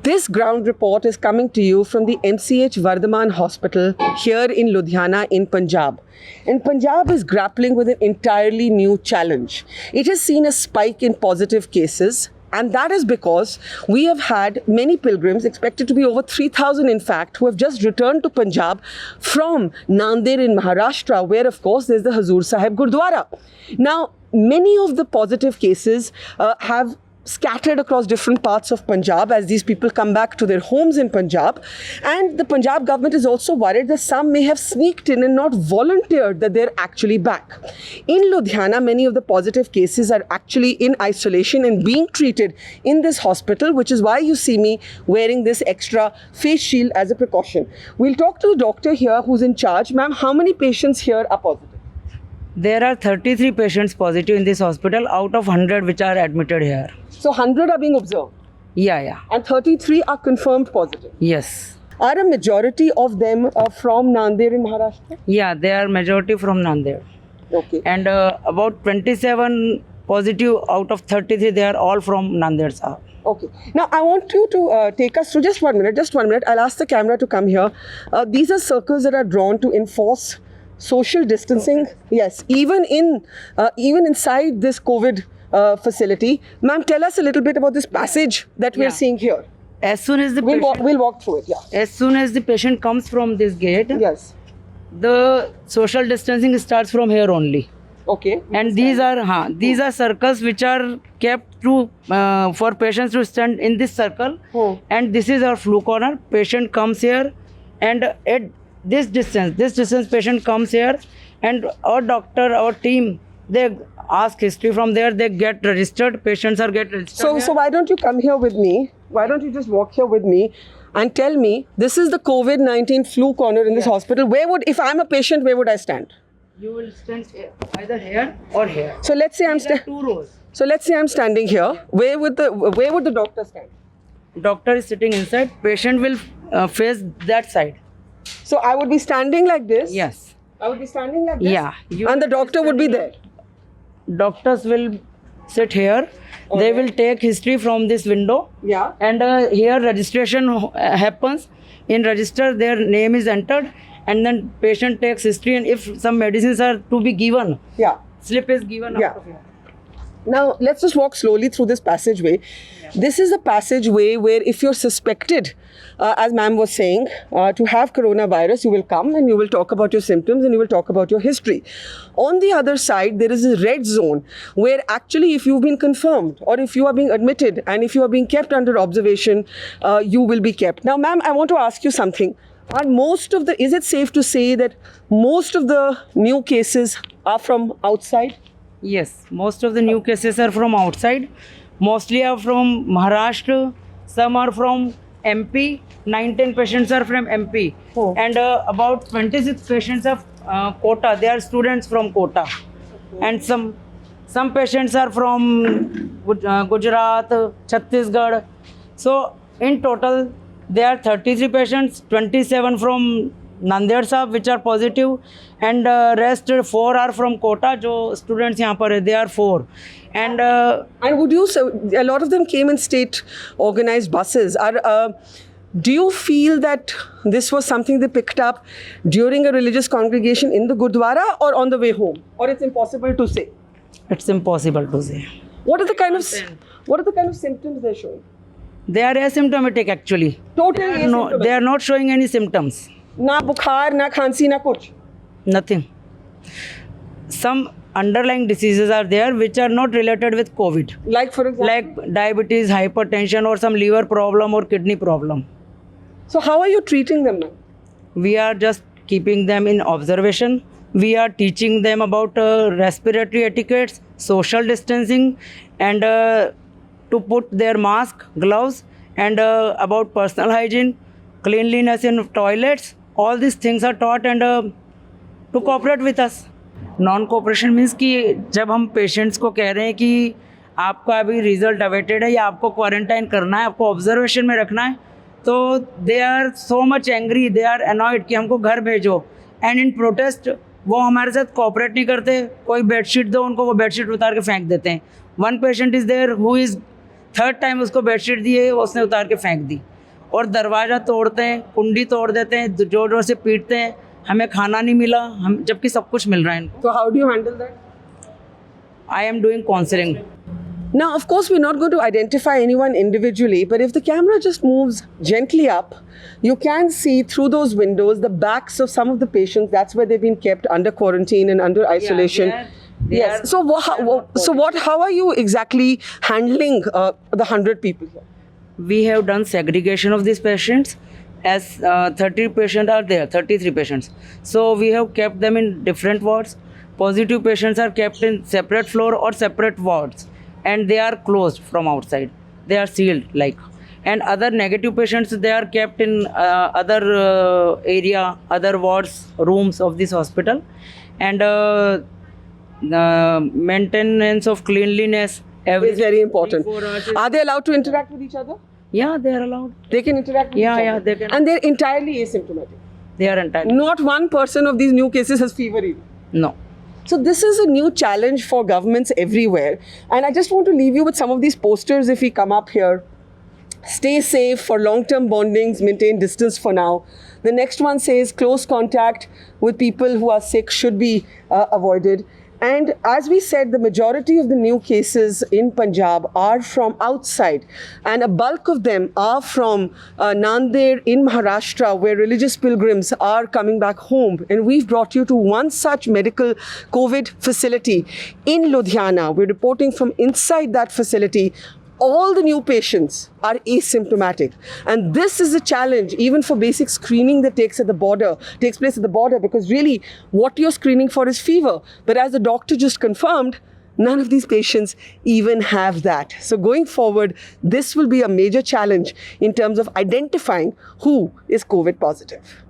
This ground report is coming to you from the MCH Vardhaman Hospital here in Ludhiana in Punjab. And Punjab is grappling with an entirely new challenge. It has seen a spike in positive cases, and that is because we have had many pilgrims, expected to be over 3,000 in fact, who have just returned to Punjab from Nanded in Maharashtra, where of course there's the Hazur Sahib Gurdwara. Now, many of the positive cases have scattered across different parts of Punjab as these people come back to their homes in Punjab. And the Punjab government is also worried that some may have sneaked in and not volunteered that they're actually back. In Ludhiana, many of the positive cases are actually in isolation and being treated in this hospital, which is why you see me wearing this extra face shield as a precaution. We'll talk to the doctor here who's in charge. Ma'am, how many patients here are positive? There are 33 patients positive in this hospital out of 100 which are admitted here. So 100 are being observed Yeah. and 33 are confirmed positive. Yes. Are a majority of them from Nanded in Maharashtra? Yeah, they are majority from Nanded. Okay. And about 27 positive out of 33, they are all from Nanded Sahib. Okay. Now, I want you to take us through just 1 minute. I'll ask the camera to come here. These are circles that are drawn to enforce social distancing. Yes, even inside this COVID facility. Ma'am, tell us a little bit about this passage that we're Yeah. seeing here. As soon as the We'll walk through it, yeah. as soon as the patient comes from this gate, Yes. the social distancing starts from here only. Okay. And these are circles which are kept to for patients to stand in this circle. And this is our flu corner. Patient comes here, and at this distance patient comes here, and our doctor, our team, they ask history from there. They get registered. Patients are get registered. So why don't you come here with me? Why don't you just walk here with me and tell me, this is the COVID-19 flu corner in this hospital. If I'm a patient, where would I stand? You will stand either here or here. So let's say There are two rows. I'm standing here. Where would the doctor stand? Doctor is sitting inside. Patient will face that side. So I would be standing like this. Yes. I would be standing like this. Yeah. And the doctor would be there. Doctors will sit here. They will take history from this window. Yeah. And here registration happens. In register, their name is entered, and then patient takes history, and if some medicines are to be given, Yeah. slip is given Yeah. out of here. Now, let's just walk slowly through this passageway. This is a passageway where if you're suspected, as ma'am was saying, to have coronavirus, you will come and you will talk about your symptoms and you will talk about your history. On the other side, there is a red zone where actually if you've been confirmed or if you are being admitted and if you are being kept under observation, you will be kept. Now, ma'am, I want to ask you something. Is it safe to say that most of the new cases are from outside? Yes, most of the new cases are from outside. Mostly are from Maharashtra. Some are from MP. 9-10 patients are from MP. Oh. And about 26 patients of Kota. They are students from Kota. And some patients are from Gujarat, Chhattisgarh. So in total, there are 33 patients, 27 from Nanded Sahib which are positive, and rest 4 are from Kota. जो students यहाँ पर है, they are 4. And And would you say a lot of them came in state organized buses? Do you feel that this was something they picked up during a religious congregation in the Gurdwara or on the way home? Or it's impossible to say? it's impossible to say. What are the kind of symptoms they're showing? They are asymptomatic actually. Totally They asymptomatic. are not showing any symptoms. Na bukhar, na khansi, na kuch. Nothing. Some underlying diseases are there which are not related with COVID. Like for example? Like diabetes, hypertension, or some liver problem or kidney problem. So how are you treating them, ma'am? We are just keeping them in observation. We are teaching them about respiratory etiquettes, social distancing, and to put their mask, gloves, and about personal hygiene, cleanliness in toilets. All these things are taught, and to cooperate with us. Non cooperation means कि जब हम patients को कह रहे हैं कि आपका अभी रिजल्ट अवेटेड है या आपको क्वारंटाइन करना है, आपको ऑब्जर्वेशन में रखना है, तो they are so much angry, they are annoyed कि हमको घर भेजो. एंड इन प्रोटेस्ट वो हमारे साथ कोऑपरेट नहीं करते. कोई बेडशीट दो उनको, वो बेडशीट उतार के फेंक देते हैं. One patient is there who is third time उसको बेडशीट दी है, उसने उतार के फेंक दी। और दरवाज़ा तोड़ते हैं, कुंडी तोड़ देते हैं, जोर जोर से पीटते हैं, हमें खाना नहीं मिला, हम जबकि सब कुछ मिल रहा है इनको। So how do you handle that? I am doing counselling. Now, of course, we're not going to identify anyone individually, but if the camera just moves gently up, you can see through those windows the backs of some of the patients. That's where they've been kept under quarantine and under isolation. Yes. So, how are you exactly handling the 100 people here? We have done segregation of these patients as 30 patients are there, 33 patients. So we have kept them in different wards. Positive patients are kept in separate floor or separate wards, and they are closed from outside. They are sealed like. And other negative patients, they are kept in other area, other wards, rooms of this hospital. And maintenance of cleanliness. It's very important. 24 hours is- Are they allowed to interact with each other? Yeah, they are allowed. They can interact with each other. Yeah, they can. And they're entirely asymptomatic. They are entitled. Not one person of these new cases has fever even. No. So this is a new challenge for governments everywhere. And I just want to leave you with some of these posters if we come up here. Stay safe for long-term bondings, maintain distance for now. The next one says close contact with people who are sick should be avoided. And as we said, the majority of the new cases in Punjab are from outside, and a bulk of them are from Nanded in Maharashtra, where religious pilgrims are coming back home. And we've brought you to one such medical COVID facility in Ludhiana. We're reporting from inside that facility. All the new patients are asymptomatic, and this is a challenge even for basic screening that takes place at the border, because really what you're screening for is fever, but as the doctor just confirmed, none of these patients even have that. So going forward, this will be a major challenge in terms of identifying who is COVID positive.